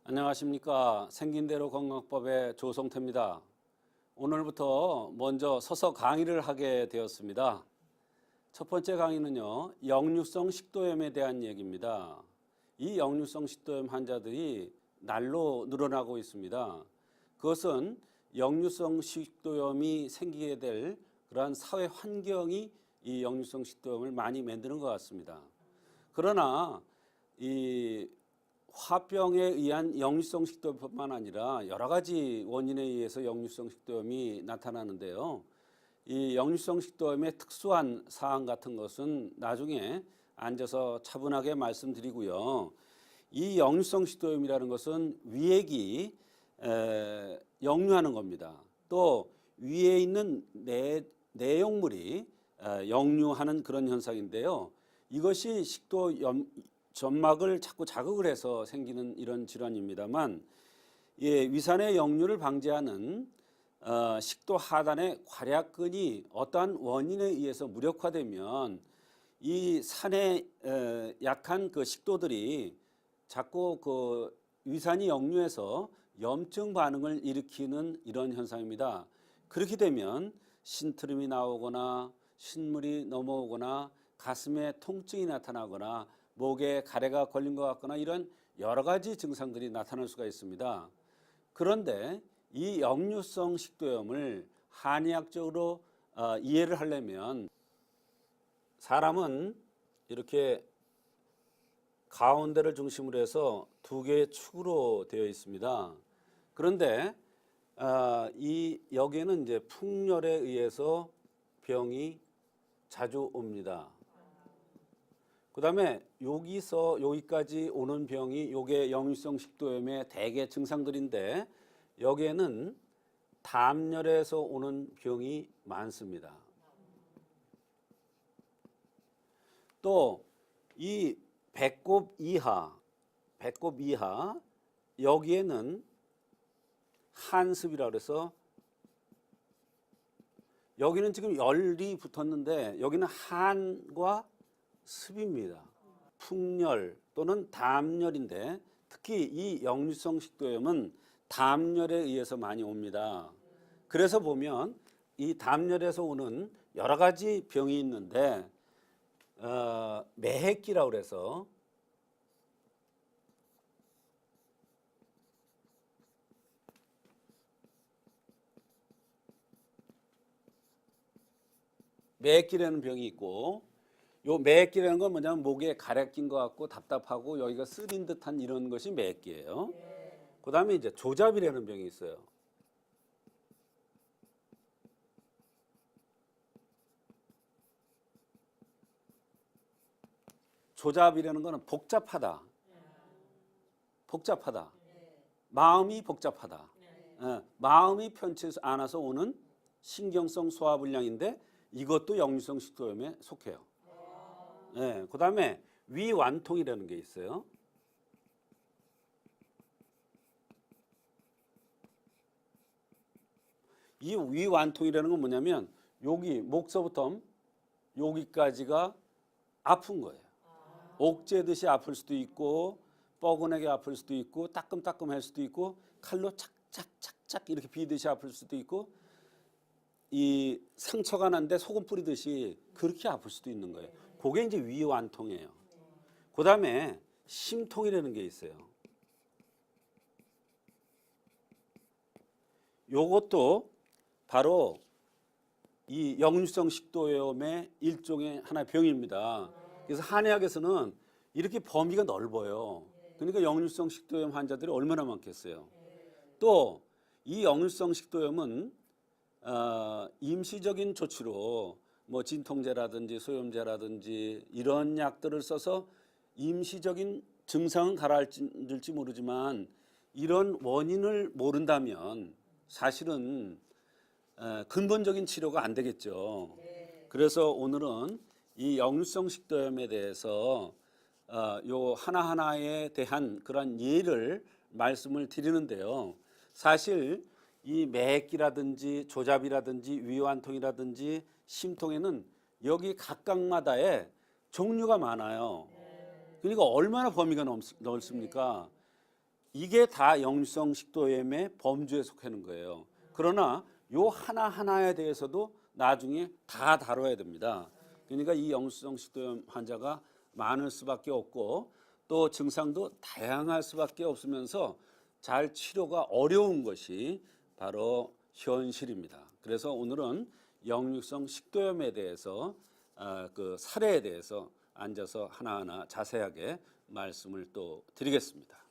안녕하십니까. 생긴대로 건강법의 조성태입니다. 오늘부터 먼저 서서 강의를 하게 되었습니다. 첫 번째 강의는요, 역류성 식도염에 대한 얘기입니다. 이 역류성 식도염 환자들이 날로 늘어나고 있습니다. 그것은 역류성 식도염이 생기게 될 그러한 사회 환경이 이 역류성 식도염을 많이 만드는 것 같습니다. 그러나 이 화병에 의한 역류성 식도염뿐만 아니라 여러 가지 원인에 의해서 역류성 식도염이 나타나는데요. 이 역류성 식도염의 특수한 사항 같은 것은 나중에 앉아서 차분하게 말씀드리고요. 이 역류성 식도염이라는 것은 위액이 역류하는 겁니다. 또 위에 있는 내용물이 역류하는 그런 현상인데요. 이것이 점막을 자꾸 자극을 해서 생기는 이런 질환입니다만, 위산의 역류를 방지하는 식도 하단의 괄약근이 어떠한 원인에 의해서 무력화되면 이 산에 약한 그 식도들이 자꾸 그 위산이 역류해서 염증 반응을 일으키는 이런 현상입니다. 그렇게 되면 신트름이 나오거나 신물이 넘어오거나 가슴에 통증이 나타나거나 목에 가래가 걸린 것 같거나 이런 여러 가지 증상들이 나타날 수가 있습니다. 그런데 이 역류성 식도염을 한의학적으로 이해를 하려면 사람은 이렇게 가운데를 중심으로 해서 두 개의 축으로 되어 있습니다. 그런데 여기에는 이제 풍열에 의해서 병이 자주 옵니다. 그 다음에 여기서 여기까지 오는 병이 요게 역류성 식도염의 대개 증상들인데, 여기에는 담열에서 오는 병이 많습니다. 또 이 배꼽 이하 여기에는 한습이라고 해서 여기는 지금 열이 붙었는데 여기는 한과 습입니다. 풍열 또는 담열인데 특히 이 역류성 식도염은 담열에 의해서 많이 옵니다. 그래서 보면 이 담열에서 오는 여러 가지 병이 있는데 매핵기라고 해서 매핵기라는 병이 있고, 요 매액기라는 건 뭐냐면 목에 가래 낀 것 같고 답답하고 여기가 쓰린 듯한 이런 것이 매액기예요. 그 다음에 이제 조잡이라는 병이 있어요. 조잡이라는 거는 복잡하다. 마음이 복잡하다. 마음이 편치 않아서 오는 신경성 소화불량인데 이것도 역류성 식도염에 속해요. 그 다음에 위완통이라는 게 있어요. 이 위완통이라는 건 뭐냐면 여기 목서부터 여기까지가 아픈 거예요. 옥죄듯이 아플 수도 있고 뻐근하게 아플 수도 있고 따끔따끔할 수도 있고 칼로 착착착착 이렇게 비듯이 아플 수도 있고 이 상처가 난데 소금 뿌리듯이 그렇게 아플 수도 있는 거예요. 그게 이제 위완통이에요. 그 다음에 심통이라는 게 있어요. 요것도 바로 이 역류성 식도염의 일종의 하나의 병입니다. 그래서 한의학에서는 이렇게 범위가 넓어요. 그러니까 역류성 식도염 환자들이 얼마나 많겠어요. 또 이 역류성 식도염은 임시적인 조치로 뭐 진통제라든지 소염제라든지 이런 약들을 써서 임시적인 증상은 가라앉을지 모르지만 이런 원인을 모른다면 사실은 근본적인 치료가 안 되겠죠. 그래서 오늘은 이 역류성 식도염에 대해서 요 하나하나에 대한 그런 예를 말씀을 드리는데요. 사실 이 매액기라든지 조잡이라든지 위완통이라든지 심통에는 여기 각각마다의 종류가 많아요. 그러니까 얼마나 범위가 넓습니까? 이게 다 역류성 식도염의 범주에 속하는 거예요. 그러나 요 하나하나에 대해서도 나중에 다 다뤄야 됩니다. 그러니까 이 역류성 식도염 환자가 많을 수밖에 없고 또 증상도 다양할 수밖에 없으면서 잘 치료가 어려운 것이 바로 현실입니다. 그래서 오늘은 역류성 식도염에 대해서 그 사례에 대해서 앉아서 하나하나 자세하게 말씀을 또 드리겠습니다.